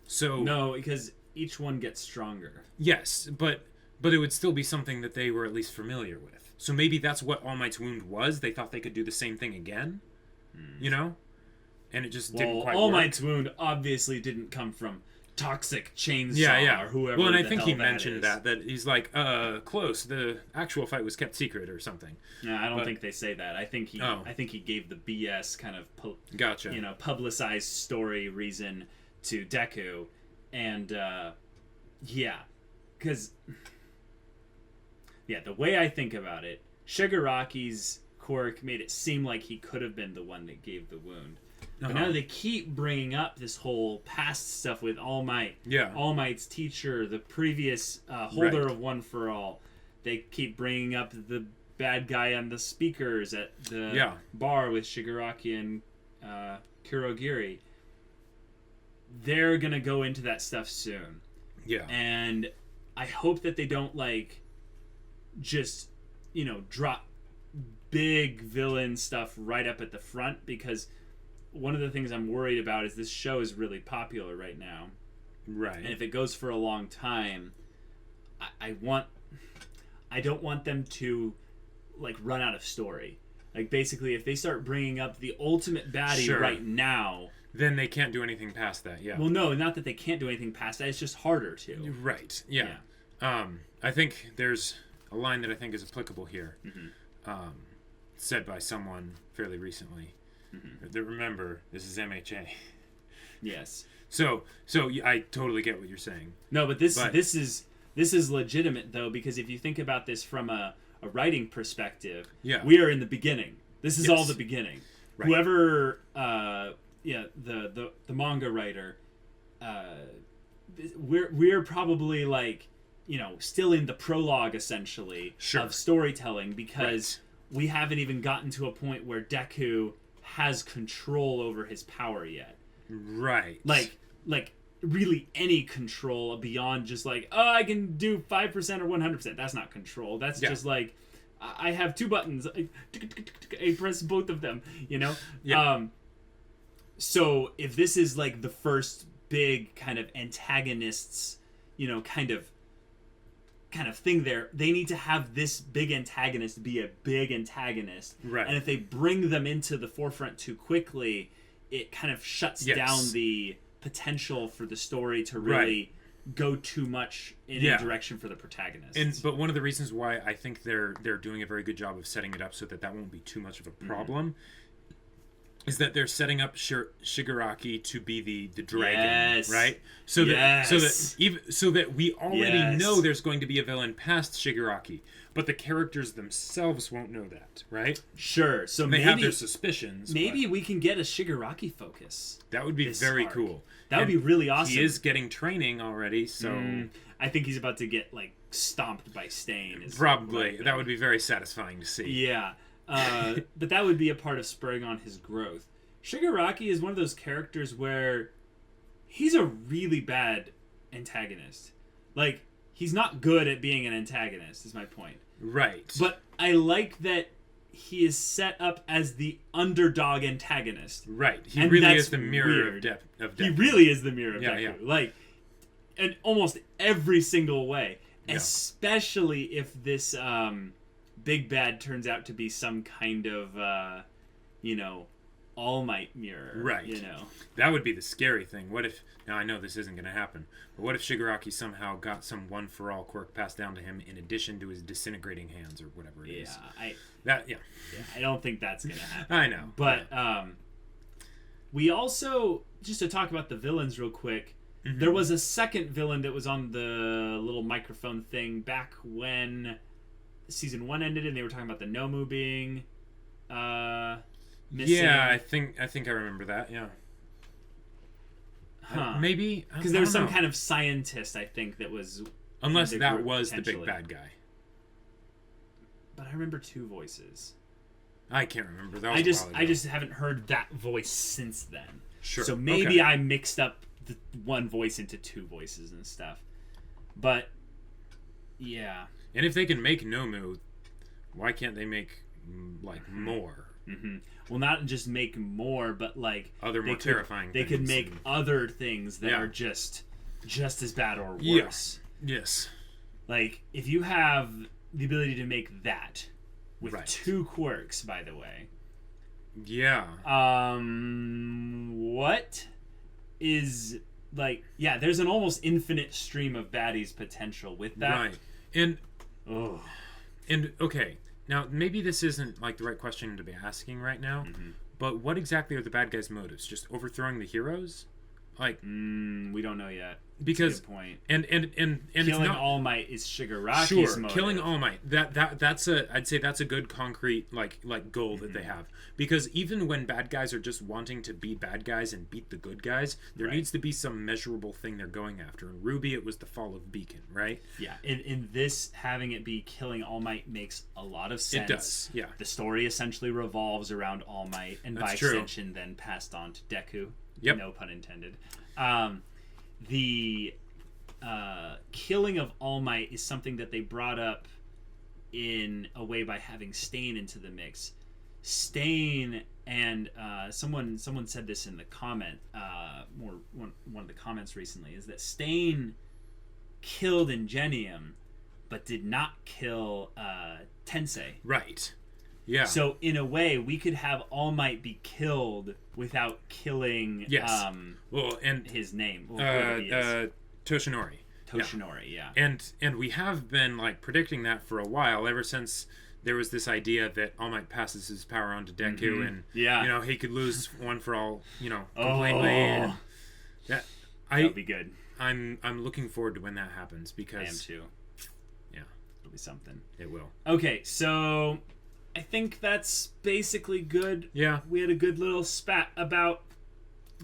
S2: So
S1: no, because each one gets stronger.
S2: Yes, but it would still be something that they were at least familiar with. So maybe that's what All Might's wound was. They thought they could do the same thing again, and it just didn't quite work.
S1: All Might's wound obviously didn't come from Toxic Chainsaw or whoever.
S2: Well, and I think he mentioned that he's like, close. The actual fight was kept secret or something.
S1: No, I don't think they say that. I think he gave the BS kind of publicized story reason to Deku, and because the way I think about it, Shigaraki's quirk made it seem like he could have been the one that gave the wound. But now they keep bringing up this whole past stuff with All Might.
S2: Yeah.
S1: All Might's teacher, the previous holder of One for All. They keep bringing up the bad guy on the speakers at the bar with Shigaraki and Kurogiri. They're going to go into that stuff soon.
S2: Yeah.
S1: And I hope that they don't, just, drop big villain stuff right up at the front, because one of the things I'm worried about is this show is really popular right now.
S2: Right.
S1: And if it goes for a long time, I don't want them to, run out of story. Basically, if they start bringing up the ultimate baddie right now,
S2: then they can't do anything past that. Yeah.
S1: Well, no, not that they can't do anything past that. It's just harder to.
S2: Right. Yeah. I think there's a line that I think is applicable here, said by someone fairly recently. Remember, this is MHA.
S1: Yes.
S2: So I totally get what you're saying.
S1: No, but this is legitimate though, because if you think about this from a writing perspective, we are in the beginning. This is all the beginning. Right. Whoever, the manga writer, we're probably still in the prologue essentially of storytelling, because we haven't even gotten to a point where Deku has control over his power yet.
S2: Right.
S1: Like really any control beyond just I can do 5% or 100%. That's not control. That's just I have 2 buttons. I press both of them, Yeah. So if this is the first big kind of antagonists, kind of thing there. They need to have this big antagonist be a big antagonist.
S2: Right.
S1: And if they bring them into the forefront too quickly, it kind of shuts down the potential for the story to really go too much in a direction for the protagonist.
S2: But one of the reasons why I think they're doing a very good job of setting it up so that won't be too much of a problem is that they're setting up Shigaraki to be the dragon, right? So that we already know there's going to be a villain past Shigaraki, but the characters themselves won't know that, right?
S1: Sure. So
S2: they have their suspicions.
S1: Maybe we can get a Shigaraki focus.
S2: That would be very cool.
S1: That would be really awesome.
S2: He is getting training already, so
S1: I think he's about to get stomped by Stain.
S2: Probably. That would be very satisfying to see.
S1: Yeah. But that would be a part of spurring on his growth. Shigaraki is one of those characters where he's a really bad antagonist. He's not good at being an antagonist, is my point.
S2: Right.
S1: But I like that he is set up as the underdog antagonist.
S2: Right. He really is the mirror of Deku.
S1: He really is the mirror of Deku.
S2: Yeah.
S1: In almost every single way. Yeah. Especially if this big bad turns out to be some kind of, All Might mirror.
S2: Right. That would be the scary thing. What if... Now, I know this isn't going to happen, but what if Shigaraki somehow got some one-for-all quirk passed down to him in addition to his disintegrating hands or whatever it is?
S1: I don't think that's going to happen.
S2: I know.
S1: But we also... Just to talk about the villains real quick, there was a second villain that was on the little microphone thing back when season 1 ended and they were talking about the Nomu being missing.
S2: Yeah, I think I remember that, yeah. Maybe
S1: because there was some kind of scientist, I think, that was
S2: unless that was the big bad guy.
S1: But I remember 2 voices.
S2: I can't remember. That was
S1: I just haven't heard that voice since then.
S2: Sure.
S1: So maybe I mixed up the one voice into 2 voices and stuff. But yeah.
S2: And if they can make Nomu, why can't they make more?
S1: Mm-hmm. Well, not just make more, but
S2: other more terrifying things.
S1: They could make other things that are just as bad or worse.
S2: Yes.
S1: If you have the ability to make that with 2 quirks, by the way.
S2: Yeah.
S1: What is there's an almost infinite stream of baddies potential with that.
S2: Right. And okay. Now, maybe this isn't the right question to be asking right now, but what exactly are the bad guys' motives? Just overthrowing the heroes?
S1: We don't know yet.
S2: Because
S1: that's a good point.
S2: And
S1: killing
S2: it's not,
S1: All Might is Shigaraki's motive.
S2: Killing All Might. I'd say that's a good concrete goal that they have. Because even when bad guys are just wanting to be bad guys and beat the good guys, there needs to be some measurable thing they're going after. In Ruby, it was the fall of Beacon, right?
S1: Yeah. In this, having it be killing All Might makes a lot of sense.
S2: It does. Yeah.
S1: The story essentially revolves around All Might, and by extension, then passed on to Deku.
S2: Yep.
S1: No pun intended. The killing of All Might is something that they brought up in a way by having Stain into the mix. Stain and someone said this in the comment, one of the comments recently, is that Stain killed Ingenium, but did not kill Tensei.
S2: Right. Yeah.
S1: So in a way, we could have All Might be killed without killing his name.
S2: Toshinori.
S1: Yeah.
S2: And we have been predicting that for a while, ever since there was this idea that All Might passes his power on to Deku, and he could lose one for all, completely.
S1: That'd be good.
S2: I'm looking forward to when that happens because
S1: I am too.
S2: Yeah,
S1: it'll be something.
S2: It will.
S1: Okay, so I think that's basically good.
S2: Yeah,
S1: we had a good little spat about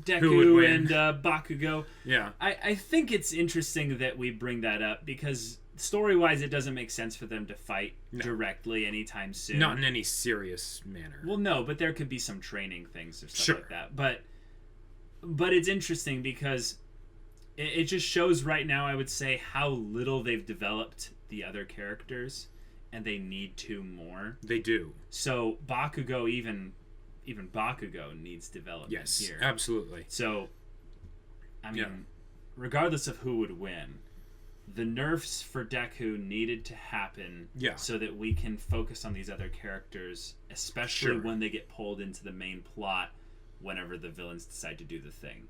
S1: Deku and Bakugo.
S2: Yeah,
S1: I think it's interesting that we bring that up because story-wise, it doesn't make sense for them to fight directly anytime soon.
S2: Not in any serious manner.
S1: Well, no, but there could be some training things or stuff like that. But it's interesting because it just shows right now, I would say, how little they've developed the other characters, and they need to more.
S2: They do.
S1: So Bakugo, even Bakugo needs development here.
S2: Yes, absolutely.
S1: So I mean, regardless of who would win, the nerfs for Deku needed to happen so that we can focus on these other characters, especially when they get pulled into the main plot whenever the villains decide to do the thing.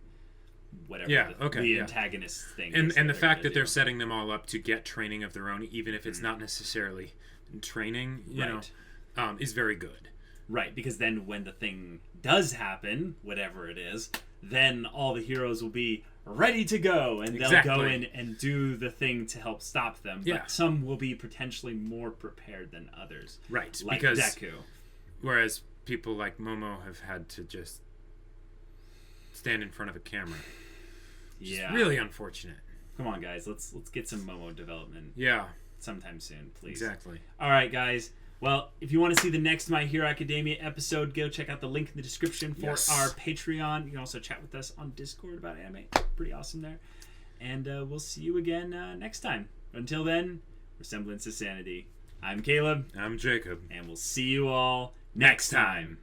S1: Whatever the antagonist thing is.
S2: And the fact that they're setting them all up to get training of their own, even if it's not necessarily training, you know, is very good.
S1: Right, because then when the thing does happen, whatever it is, then all the heroes will be ready to go, and they'll go in and do the thing to help stop them. But some will be potentially more prepared than others.
S2: Right,
S1: like
S2: because
S1: Deku.
S2: Whereas people like Momo have had to just stand in front of a camera. It's really unfortunate.
S1: Come on, guys, let's get some Momo development. Sometime soon, please.
S2: Exactly.
S1: All right, guys. Well, if you want to see the next My Hero Academia episode, go check out the link in the description for our Patreon. You can also chat with us on Discord about anime. Pretty awesome there. And we'll see you again next time. Until then, Resemblance to Sanity. I'm Caleb.
S2: I'm Jacob.
S1: And we'll see you all next time.